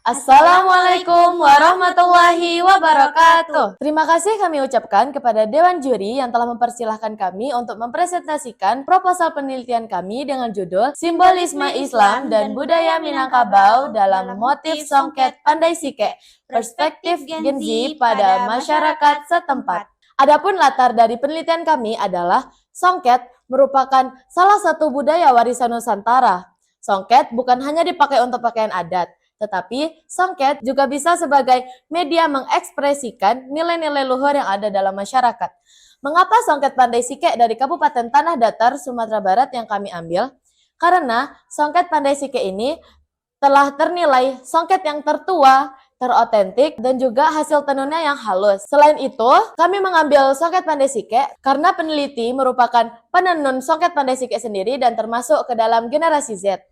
Assalamualaikum warahmatullahi wabarakatuh. Terima kasih kami ucapkan kepada Dewan Juri yang telah mempersilahkan kami untuk mempresentasikan proposal penelitian kami dengan judul Simbolisme Islam dan Budaya Minangkabau dalam Motif Songket Pandai Sike, Perspektif Gen Z pada Masyarakat Setempat. Adapun latar dari penelitian kami adalah songket merupakan salah satu budaya warisan Nusantara. Songket bukan hanya dipakai untuk pakaian adat, tetapi songket juga bisa sebagai media mengekspresikan nilai-nilai luhur yang ada dalam masyarakat. Mengapa songket Pandai Sike dari Kabupaten Tanah Datar, Sumatera Barat yang kami ambil? Karena songket Pandai Sike ini telah ternilai songket yang tertua, terotentik, dan juga hasil tenunnya yang halus. Selain itu, kami mengambil songket Pandai Sike karena peneliti merupakan penenun songket Pandai Sike sendiri dan termasuk ke dalam generasi Z.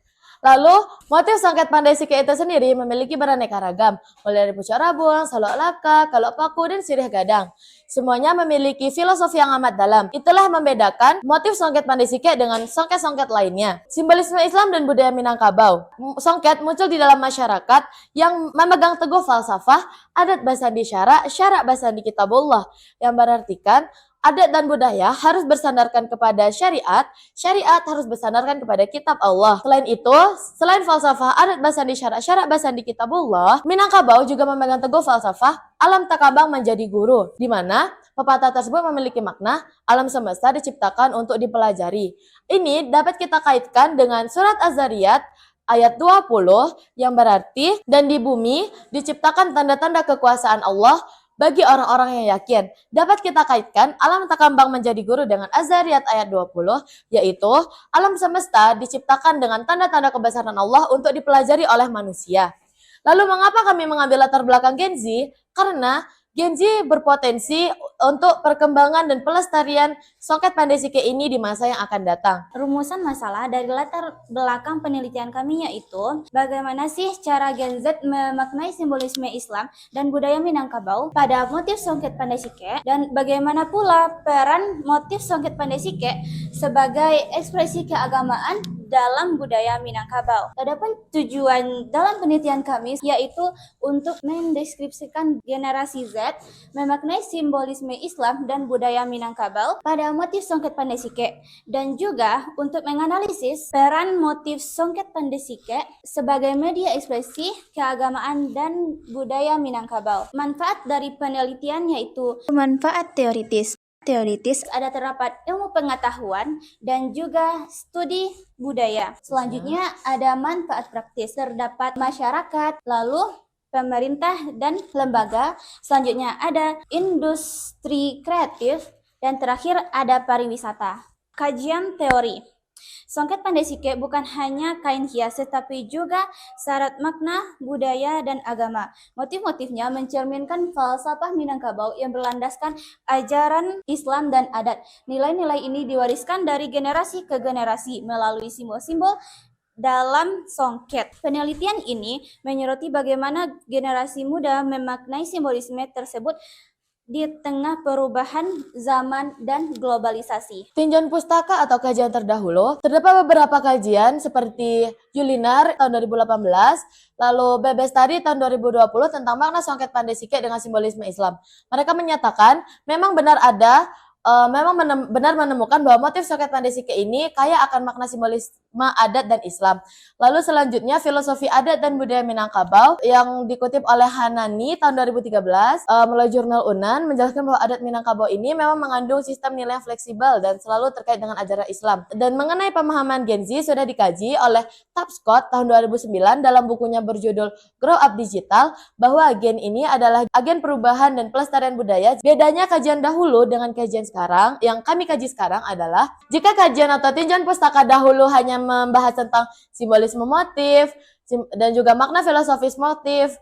Lalu, motif songket Pandai Sike itu sendiri memiliki beraneka ragam, mulai dari pucuk rabung, salok laka, kalok paku, dan sirih gadang. Semuanya memiliki filosofi yang amat dalam. Itulah yang membedakan motif songket Pandai Sike dengan songket-songket lainnya. Simbolisme Islam dan budaya Minangkabau. Songket muncul di dalam masyarakat yang memegang teguh falsafah, adat basandi syarak, syarak basandi kitabullah, yang berartikan adat dan budaya harus bersandarkan kepada syariat, syariat harus bersandarkan kepada kitab Allah. Selain itu, selain falsafah adat basandi syarak, syarak basandi kitabullah, Minangkabau juga memegang teguh falsafah alam takabang menjadi guru, di mana pepatah tersebut memiliki makna alam semesta diciptakan untuk dipelajari. Ini dapat kita kaitkan dengan surat Az-Zariyat ayat 20 yang berarti, dan di bumi diciptakan tanda-tanda kekuasaan Allah bagi orang-orang yang yakin. Dapat kita kaitkan alam takambang menjadi guru dengan Az-Zariyat ayat 20, yaitu alam semesta diciptakan dengan tanda-tanda kebesaran Allah untuk dipelajari oleh manusia. Lalu mengapa kami mengambil latar belakang Gen Z? Karena Gen Z berpotensi untuk perkembangan dan pelestarian songket Pandai Sike ini di masa yang akan datang. Rumusan masalah dari latar belakang penelitian kami yaitu bagaimana sih cara Gen Z memaknai simbolisme Islam dan budaya Minangkabau pada motif songket Pandai Sike, dan bagaimana pula peran motif songket Pandai Sike sebagai ekspresi keagamaan dalam budaya Minangkabau. Adapun tujuan dalam penelitian kami yaitu untuk mendeskripsikan generasi Z memaknai simbolisme Islam dan budaya Minangkabau pada motif songket Pandai Sike, dan juga untuk menganalisis peran motif songket Pandai Sike sebagai media ekspresi keagamaan dan budaya Minangkabau. Manfaat dari penelitian yaitu manfaat teoritis ada terdapat ilmu pengetahuan dan juga studi budaya. Selanjutnya ada manfaat praktis, terdapat masyarakat, lalu pemerintah dan lembaga. Selanjutnya ada industri kreatif, dan terakhir ada pariwisata. Kajian teori. Songket Pandai Sike bukan hanya kain hias, tetapi juga syarat makna, budaya, dan agama. Motif-motifnya mencerminkan falsafah Minangkabau yang berlandaskan ajaran Islam dan adat. Nilai-nilai ini diwariskan dari generasi ke generasi melalui simbol-simbol dalam songket. Penelitian ini menyoroti bagaimana generasi muda memaknai simbolisme tersebut di tengah perubahan zaman dan globalisasi. Tinjauan pustaka atau kajian terdahulu, terdapat beberapa kajian seperti Yulinar tahun 2018, lalu Bebestari tahun 2020 tentang makna songket Pandai Sike dengan simbolisme Islam. Mereka menyatakan memang benar benar menemukan bahwa motif songket Pandai Sike ini kaya akan makna simbolisme adat dan Islam. Lalu selanjutnya filosofi adat dan budaya Minangkabau yang dikutip oleh Hanani tahun 2013 melalui jurnal Unan menjelaskan bahwa adat Minangkabau ini memang mengandung sistem nilai yang fleksibel dan selalu terkait dengan ajaran Islam. Dan mengenai pemahaman Gen Z sudah dikaji oleh Tapscott tahun 2009 dalam bukunya berjudul Grow Up Digital, bahwa Gen ini adalah agen perubahan dan pelestarian budaya. Bedanya kajian dahulu dengan kajian sekarang, yang kami kaji sekarang adalah jika kajian atau tinjauan pustaka dahulu hanya membahas tentang simbolisme motif dan juga makna filosofis motif,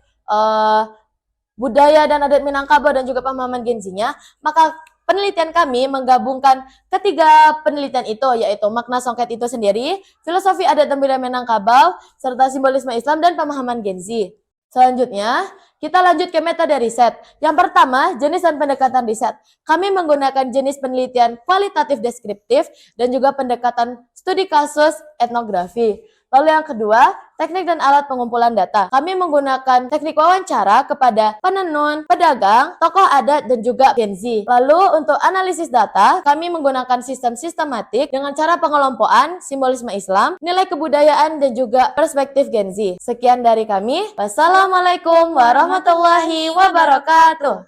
budaya dan adat Minangkabau dan juga pemahaman Gen Z-nya, maka penelitian kami menggabungkan ketiga penelitian itu, yaitu makna songket itu sendiri, filosofi adat dan budaya Minangkabau, serta simbolisme Islam dan pemahaman Gen Z. Selanjutnya, kita lanjut ke metode riset. Yang pertama, jenis dan pendekatan riset. Kami menggunakan jenis penelitian kualitatif deskriptif dan juga pendekatan studi kasus etnografi. Lalu yang kedua, teknik dan alat pengumpulan data. Kami menggunakan teknik wawancara kepada penenun, pedagang, tokoh adat, dan juga Gen Z. Lalu untuk analisis data, kami menggunakan sistem sistematik dengan cara pengelompokan, simbolisme Islam, nilai kebudayaan, dan juga perspektif Gen Z. Sekian dari kami. Wassalamualaikum warahmatullahi wabarakatuh.